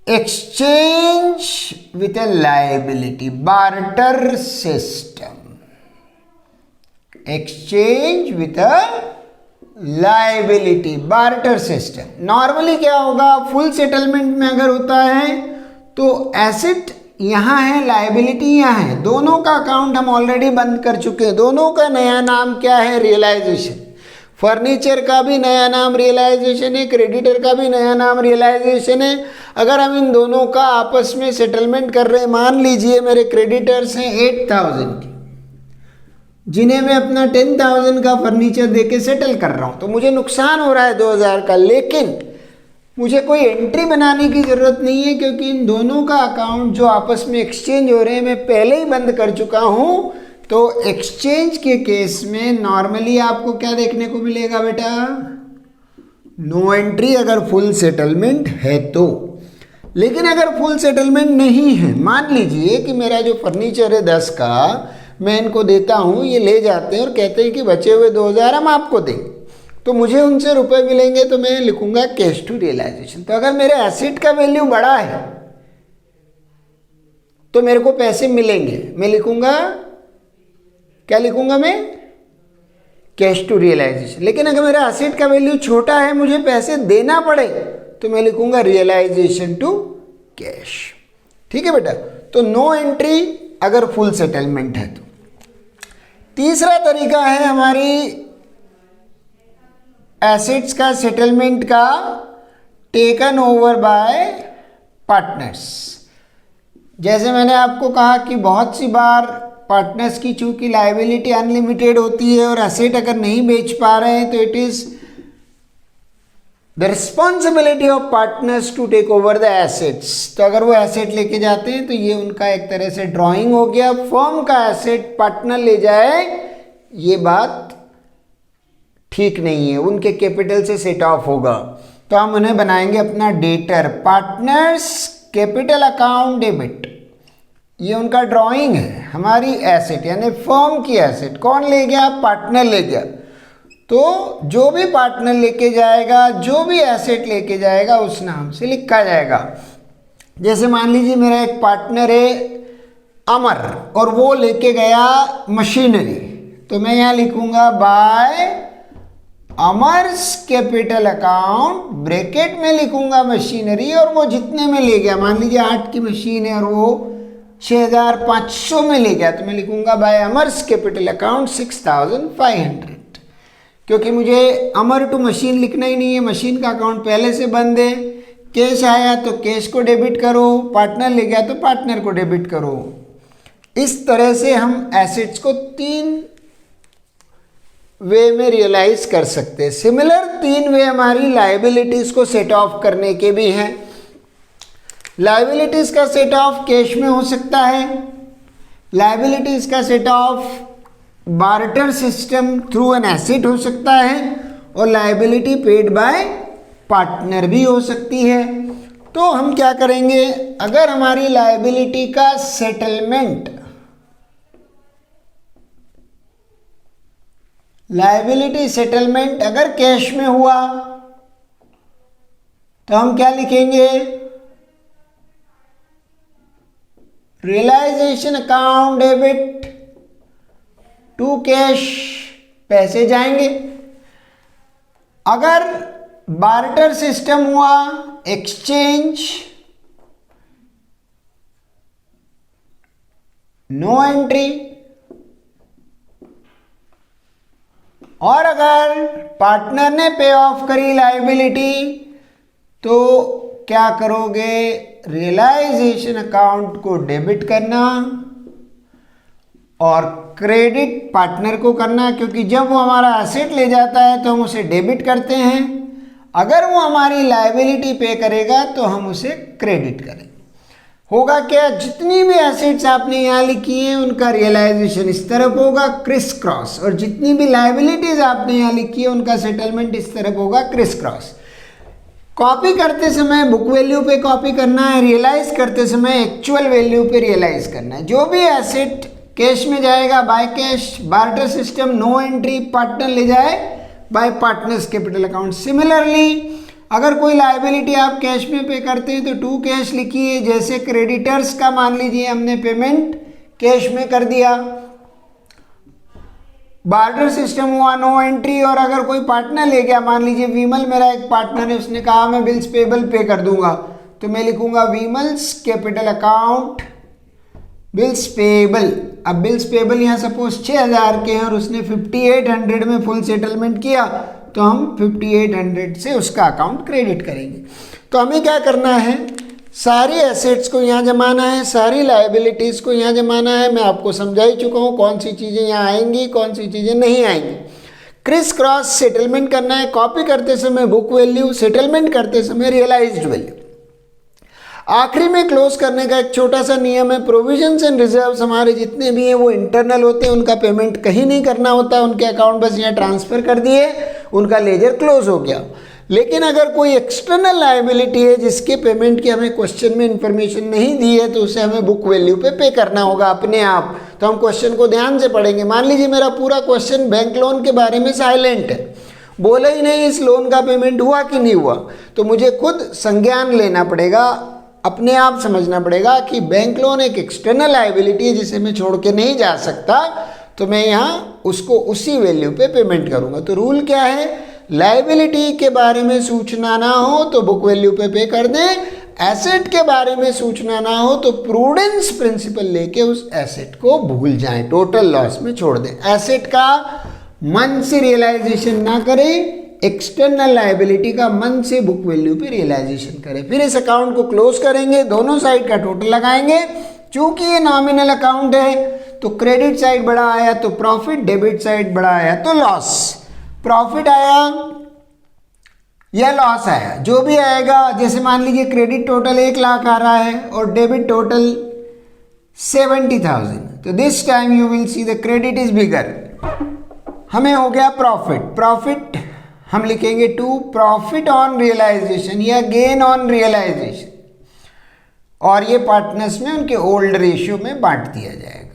exchange with A liability, barter system. Exchange with a liability, barter system. Normally क्या होगा, फुल सेटलमेंट में अगर होता है तो एसेट यहाँ है, लायबिलिटी यहाँ है, दोनों का अकाउंट हम ऑलरेडी बंद कर चुके हैं। दोनों का नया नाम क्या है, रियलाइजेशन। फर्नीचर का भी नया नाम रियलाइजेशन है, क्रेडिटर का भी नया नाम रियलाइजेशन है। अगर हम इन दोनों का आपस में सेटलमेंट कर रहे हैं, मान लीजिए मेरे क्रेडिटर्स हैं 8,000 के, जिन्हें मैं अपना 10,000 का फर्नीचर देके सेटल कर रहा हूँ, तो मुझे नुकसान हो रहा है 2,000 का, लेकिन मुझे कोई एंट्री बनाने की ज़रूरत नहीं है, क्योंकि इन दोनों का अकाउंट जो आपस में एक्सचेंज हो रहे हैं मैं पहले ही बंद कर चुका हूँ। तो एक्सचेंज के केस में नॉर्मली आपको क्या देखने को मिलेगा बेटा, नो एंट्री अगर फुल सेटलमेंट है तो। लेकिन अगर फुल सेटलमेंट नहीं है, मान लीजिए कि मेरा जो फर्नीचर है 10 का, मैं इनको देता हूँ, ये ले जाते हैं और कहते हैं कि बचे हुए 2,000 हम आपको देंगे, तो मुझे उनसे रुपए मिलेंगे, तो मैं लिखूंगा कैश टू रियलाइजेशन। तो अगर मेरे एसेट का वैल्यू बड़ा है तो मेरे को पैसे मिलेंगे, मैं लिखूंगा, क्या लिखूंगा मैं, कैश टू रियलाइजेशन। लेकिन अगर मेरा एसेट का वैल्यू छोटा है, मुझे पैसे देना पड़े, तो मैं लिखूंगा रियलाइजेशन टू कैश। ठीक है बेटा, तो नो एंट्री अगर फुल सेटलमेंट है तो। तीसरा तरीका है हमारी एसेट्स का सेटलमेंट का, टेकन ओवर बाय पार्टनर्स। जैसे मैंने आपको कहा कि बहुत सी बार पार्टनर्स की चूंकि लायबिलिटी अनलिमिटेड होती है और एसेट अगर नहीं बेच पा रहे हैं, तो it is the responsibility of partners to take over the assets. तो अगर वो एसेट लेके जाते हैं तो ये उनका एक तरह से ड्राइंग हो गया, फर्म का एसेट पार्टनर ले जाए, ये बात ठीक नहीं है, उनके कैपिटल से सेट ऑफ होगा। तो हम उन्हें बनाएंगे अपना debtor, partners capital account debit. ये उनका ड्राइंग है, हमारी एसेट यानी फर्म की एसेट कौन ले गया, पार्टनर ले गया। तो जो भी पार्टनर लेके जाएगा, जो भी एसेट लेके जाएगा, उस नाम से लिखा जाएगा। जैसे मान लीजिए मेरा एक पार्टनर है अमर, और वो लेके गया मशीनरी, तो मैं यहाँ लिखूंगा बाय अमर्स कैपिटल अकाउंट, ब्रैकेट में लिखूंगा मशीनरी, और वो जितने में ले गया, मान लीजिए 8 की मशीन है और वो 6,500 में ले गया, तो मैं लिखूंगा बाय अमर्स कैपिटल अकाउंट 6,500। क्योंकि मुझे अमर टू मशीन लिखना ही नहीं है, मशीन का अकाउंट पहले से बंद है। कैश आया तो कैश को डेबिट करो, पार्टनर ले गया तो पार्टनर को डेबिट करो। इस तरह से हम एसेट्स को 3 वे में रियलाइज कर सकते हैं। सिमिलर 3 वे हमारी लायबिलिटीज को सेट ऑफ करने के भी हैं। लायबिलिटीज का सेट ऑफ कैश में हो सकता है, लायबिलिटीज का set of barter system through an asset हो सकता है, और लायबिलिटी पेड बाय पार्टनर भी हो सकती है। तो हम क्या करेंगे, अगर हमारी लायबिलिटी का सेटलमेंट, लायबिलिटी सेटलमेंट अगर कैश में हुआ, तो हम क्या लिखेंगे, realisation account debit to cash, पैसे जाएंगे। अगर बार्टर सिस्टम हुआ, एक्सचेंज, नो एंट्री। और अगर पार्टनर ने पे ऑफ करी लायबिलिटी, तो क्या करोगे, रियलाइजेशन अकाउंट को डेबिट करना और क्रेडिट पार्टनर को करना, क्योंकि जब वो हमारा एसेट ले जाता है तो हम उसे डेबिट करते हैं। अगर वो हमारी लायबिलिटी पे करेगा तो हम उसे क्रेडिट करेंगे। होगा क्या, जितनी भी एसेट्स आपने यहाँ लिखी हैं उनका रियलाइजेशन इस तरफ होगा क्रिस क्रॉस, और जितनी भी लायबिलिटीज आपने यहाँ लिखी है उनका सेटलमेंट इस तरफ होगा क्रिस क्रॉस। कॉपी करते समय बुक वैल्यू पे कॉपी करना है, रियलाइज करते समय एक्चुअल वैल्यू पे रियलाइज करना है। जो भी एसेट कैश में जाएगा by cash, barter system, no entry, partner ले जाए by partners capital account. Similarly अगर कोई लायबिलिटी आप कैश में पे करते हैं तो टू कैश लिखिए। जैसे क्रेडिटर्स का मान लीजिए हमने पेमेंट कैश में कर दिया, बार्टर सिस्टम हुआ नो एंट्री। और अगर कोई पार्टनर ले गया, मान लीजिए विमल मेरा एक पार्टनर है, उसने कहा मैं बिल्स पेबल पे कर दूंगा, तो मैं लिखूंगा Vimals capital account bills payable. अब बिल्स पेबल यहाँ सपोज 6000 के हैं और उसने 5800 में फुल सेटलमेंट किया, तो हम 5800 से उसका अकाउंट क्रेडिट करेंगे। तो हमें क्या करना है, सारी एसेट्स को यहाँ जमाना है, सारी लायबिलिटीज़ को यहाँ जमाना है। मैं आपको समझा ही चुका हूँ कौन सी चीज़ें यहाँ आएंगी, कौन सी चीज़ें नहीं आएंगी। क्रिस क्रॉस सेटलमेंट करना है, कॉपी करते समय बुक वैल्यू, सेटलमेंट करते समय रियलाइज्ड वैल्यू। आखिरी में क्लोज करने का एक छोटा सा नियम है, प्रोविजंस एंड रिजर्व्स हमारे जितने भी हैं वो इंटरनल होते हैं, उनका पेमेंट कहीं नहीं करना होता, उनके अकाउंट बस यहाँ ट्रांसफ़र कर दिए, उनका लेजर क्लोज हो गया। लेकिन अगर कोई एक्सटर्नल लायबिलिटी है जिसके पेमेंट की हमें क्वेश्चन में इंफॉर्मेशन नहीं दी है, तो उसे हमें बुक वैल्यू पे करना होगा अपने आप। तो हम क्वेश्चन को ध्यान से पढ़ेंगे। मान लीजिए मेरा पूरा क्वेश्चन बैंक लोन के बारे में साइलेंट है, बोला ही नहीं इस लोन का पेमेंट हुआ कि नहीं हुआ, तो मुझे खुद संज्ञान लेना पड़ेगा, अपने आप समझना पड़ेगा कि बैंक लोन एक एक्सटर्नल लायबिलिटी है जिसे मैं छोड़ के नहीं जा सकता, तो मैं यहाँ उसको उसी वैल्यू पे पेमेंट करूँगा। तो रूल क्या है, लायबिलिटी के बारे में सूचना ना हो तो बुक वैल्यू पे कर दें, एसेट के बारे में सूचना ना हो तो प्रूडेंस प्रिंसिपल लेके उस एसेट को भूल जाएं, टोटल लॉस में छोड़ दें। एसेट का मन से रियलाइजेशन ना करें, एक्सटर्नल लायबिलिटी का मन से बुक वैल्यू पे रियलाइजेशन करें। फिर इस अकाउंट को क्लोज करेंगे, दोनों साइड का टोटल लगाएंगे। चूंकि ये नॉमिनल अकाउंट है तो क्रेडिट साइड बड़ा आया तो प्रॉफिट, डेबिट साइड बड़ा आया तो लॉस। प्रॉफिट आया या लॉस आया, जो भी आएगा, जैसे मान लीजिए क्रेडिट टोटल 1 लाख आ रहा है और डेबिट टोटल 70,000, तो this time you will see the credit is bigger. हमें हो गया प्रॉफिट, प्रॉफिट हम लिखेंगे टू प्रॉफिट ऑन रियलाइजेशन या गेन ऑन रियलाइजेशन, और ये पार्टनर्स में उनके ओल्ड रेशियो में बांट दिया जाएगा।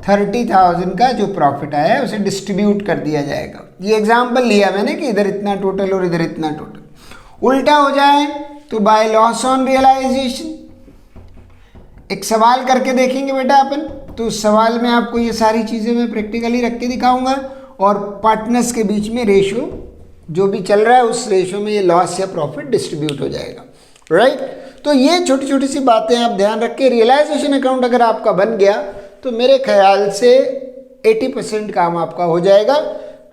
30,000 का जो प्रॉफिट आया है उसे डिस्ट्रीब्यूट कर दिया जाएगा। ये एग्जांपल लिया मैंने कि इधर इतना टोटल और इधर इतना टोटल। उल्टा हो जाए तो बाय लॉस ऑन रियलाइजेशन। एक सवाल करके देखेंगे बेटा अपन, तो उस सवाल में आपको ये सारी चीज़ें मैं प्रैक्टिकली रख के दिखाऊंगा, और पार्टनर्स के बीच में रेशियो जो भी चल रहा है उस रेशियो में ये लॉस या प्रॉफिट डिस्ट्रीब्यूट हो जाएगा, राइट। तो ये छोटी छोटी सी बातें आप ध्यान रख के, रियलाइजेशन अकाउंट अगर आपका बन गया तो मेरे ख्याल से 80% काम आपका हो जाएगा।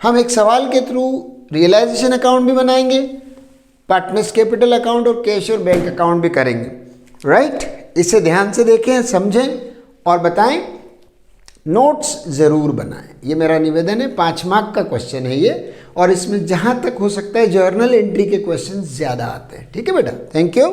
हम एक सवाल के थ्रू रियलाइजेशन अकाउंट भी बनाएंगे, पार्टनर्स कैपिटल अकाउंट और कैश और बैंक अकाउंट भी करेंगे, राइट। इसे ध्यान से देखें, समझें और बताएं, नोट्स ज़रूर बनाएं, ये मेरा निवेदन है। 5 मार्क का क्वेश्चन है ये, और इसमें जहाँ तक हो सकता है जर्नल एंट्री के क्वेश्चन ज़्यादा आते हैं, ठीक है बेटा। Thank you.